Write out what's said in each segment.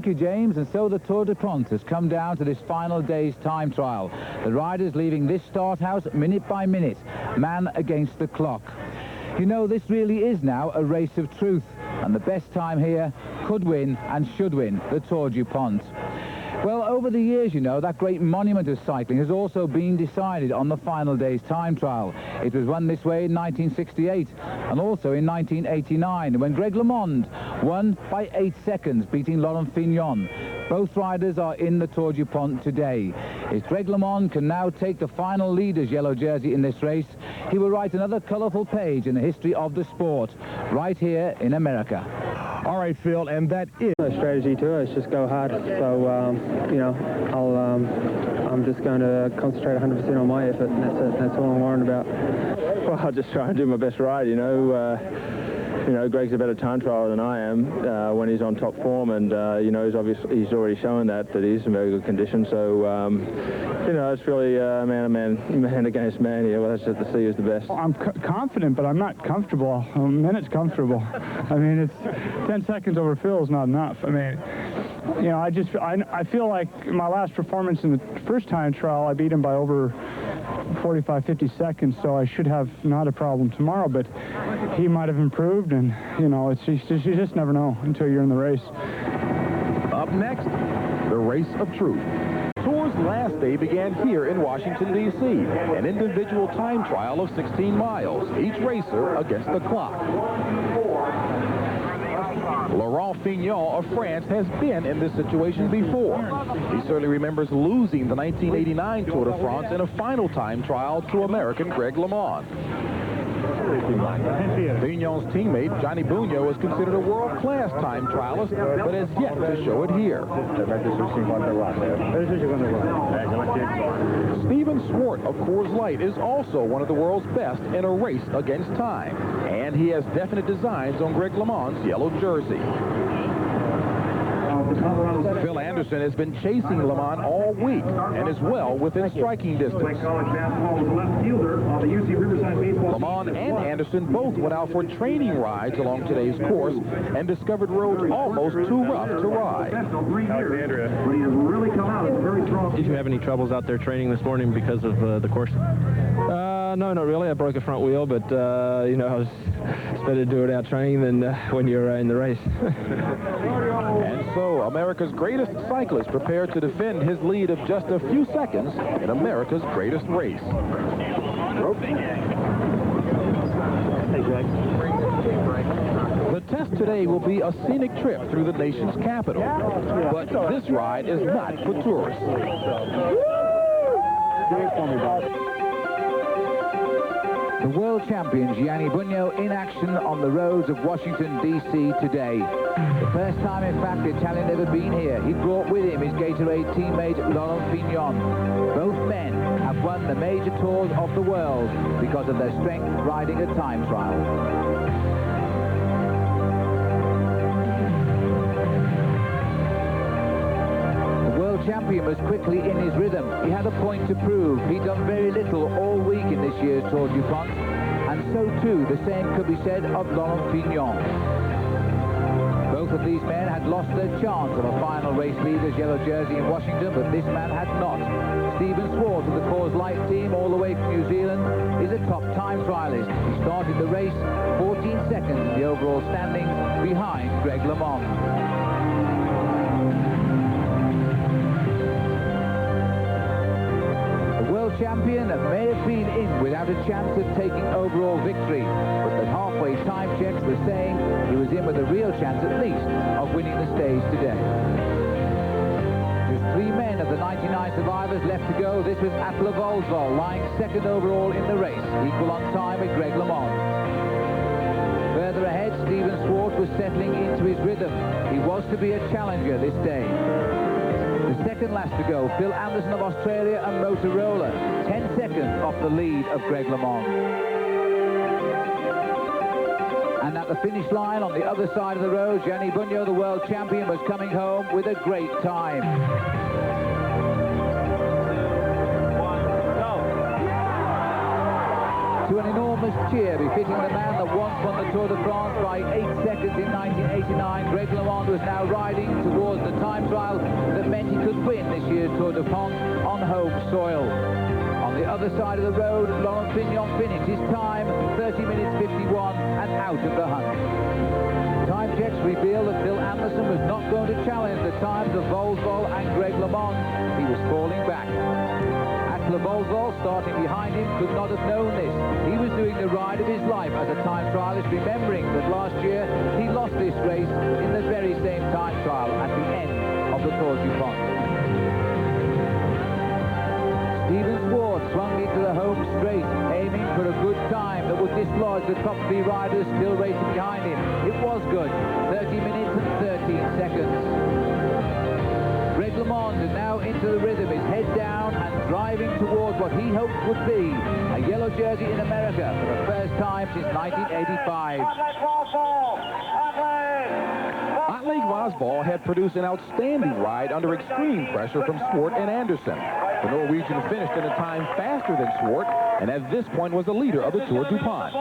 Thank you, James. And so the Tour de France has come down to this final day's time trial. The riders leaving this start house minute by minute, man against the clock. You know, this really is now a race of truth, and the best time here could win and should win the Tour DuPont. Well, over the years, you know, that great monument of cycling has also been decided on the final day's time trial. It was run this way in 1968 and also in 1989 when Greg LeMond won by 8 seconds, beating Laurent Fignon. Both riders are in the Tour DuPont today. If Greg LeMond can now take the final leader's yellow jersey in this race, he will write another colourful page in the history of the sport, right here in America. All right, Phil, and that is a strategy to it. It's just go hard. So, you know, I'm just going to concentrate 100% on my effort, and that's it. That's all I'm worrying about. Well, I'll just try and do my best ride, you know. Greg's a better time trialer than I am when he's on top form, and you know, he's already shown that he's in very good condition. So you know, it's really man against man here. Well, that's just to see who's the best. I'm confident, but I'm not comfortable. A minute's comfortable. I mean, it's 10 seconds over Phil is not enough. I mean, you know, I feel like my last performance in the first time trial, I beat him by over 45-50 seconds, so I should have not a problem tomorrow, but he might have improved, and you know, you just never know until you're in the race. Up next, the race of truth. Tour's last day began here in Washington, D.C., an individual time trial of 16 miles, each racer against the clock. Laurent Fignon of France has been in this situation before. He certainly remembers losing the 1989 Tour de France in a final time trial to American Greg LeMond. Fignon's teammate, Johnny Buño, is considered a world-class time trialist, but has yet to show it here. Stephen Swart of Coors Light is also one of the world's best in a race against time, and he has definite designs on Greg LeMond's yellow jersey. Phil Anderson has been chasing LeMond all week and is well within striking distance. LeMond and Anderson both went out for training rides along today's course and discovered roads almost too rough to ride. Did you have any troubles out there training this morning because of the course? No, not really. I broke a front wheel, but you know, it's better to do it out training than when you're in the race. And so, America's greatest cyclist prepared to defend his lead of just a few seconds in America's greatest race. The test today will be a scenic trip through the nation's capital, but this ride is not for tourists. The world champion Gianni Buño in action on the roads of Washington, D.C. today. The first time, in fact, the Italian ever been here. He brought with him his Gatorade teammate Laurent Fignon. Both men have won the major tours of the world because of their strength riding a time trial. Champion was quickly in his rhythm. He had a point to prove. He'd done very little all week in this year's Tour DuPont, and so too the same could be said of Laurent Fignon. Both of these men had lost their chance of a final race leader's yellow jersey in Washington, but this man had not. Stephen Swart of the Coors Light team, all the way from New Zealand, is a top time trialist. He started the race 14 seconds in the overall standings behind Greg LeMond. Champion may have been in without a chance of taking overall victory, but the halfway time checks were saying he was in with a real chance at least of winning the stage today. Just 3 men of the 99 survivors left to go. This was Atle Voldsvold lying second overall in the race, equal on time with Greg LeMond. Further ahead, Stephen Swart was settling into his rhythm. He was to be a challenger this day. The second last to go, Phil Anderson of Australia and Motorola, 10 seconds off the lead of Greg LeMond. And at the finish line on the other side of the road, Gianni Buño, the world champion, was coming home with a great time. To to an enormous cheer befitting the man that once won the Tour de France by 8 seconds in 1989. Greg LeMond was now riding towards the time trial that meant he could win this year's Tour de France on home soil. On the other side of the road, Laurent Fignon finished his time, 30 minutes 51, and out of the hunt. Time checks reveal that Phil Anderson was not going to challenge the times of Volvo and Greg LeMond. He was falling back. Atle Volvo, starting behind him, could not have known this. He was doing the ride of his life as a time trialist, remembering that last year he lost this race in the very same time trial at the end of the Tour DuPont. Steven Swart swung into the home straight, aiming for a good time that would dislodge the top three riders still racing behind him. It was good, 30 minutes and 13 seconds. Greg LeMond is now into the rhythm, his head down and driving towards what he hoped would be a yellow jersey in America for the first time since 1985. Ottlieg Rosball had produced an outstanding ride under extreme pressure from Swart and Anderson. The Norwegian finished in a time faster than Swart, and at this point was the leader of the Tour DuPont.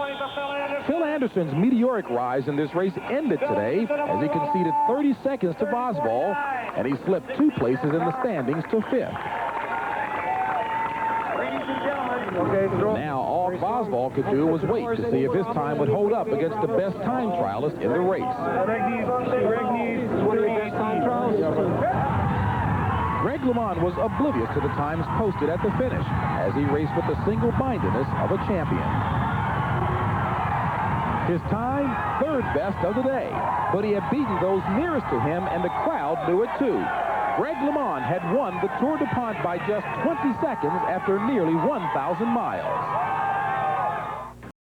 Phil Anderson's meteoric rise in this race ended today as he conceded 30 seconds to Rosball, and he slipped 2 places in the standings to 5th. Now, all Rosball could do was wait to see if his time would hold up against the best time trialist in the race. Greg LeMond was oblivious to the times posted at the finish as he raced with the single-mindedness of a champion. His time, 3rd best of the day, but he had beaten those nearest to him, and the crowd knew it too. Greg LeMond had won the Tour DuPont by just 20 seconds after nearly 1,000 miles.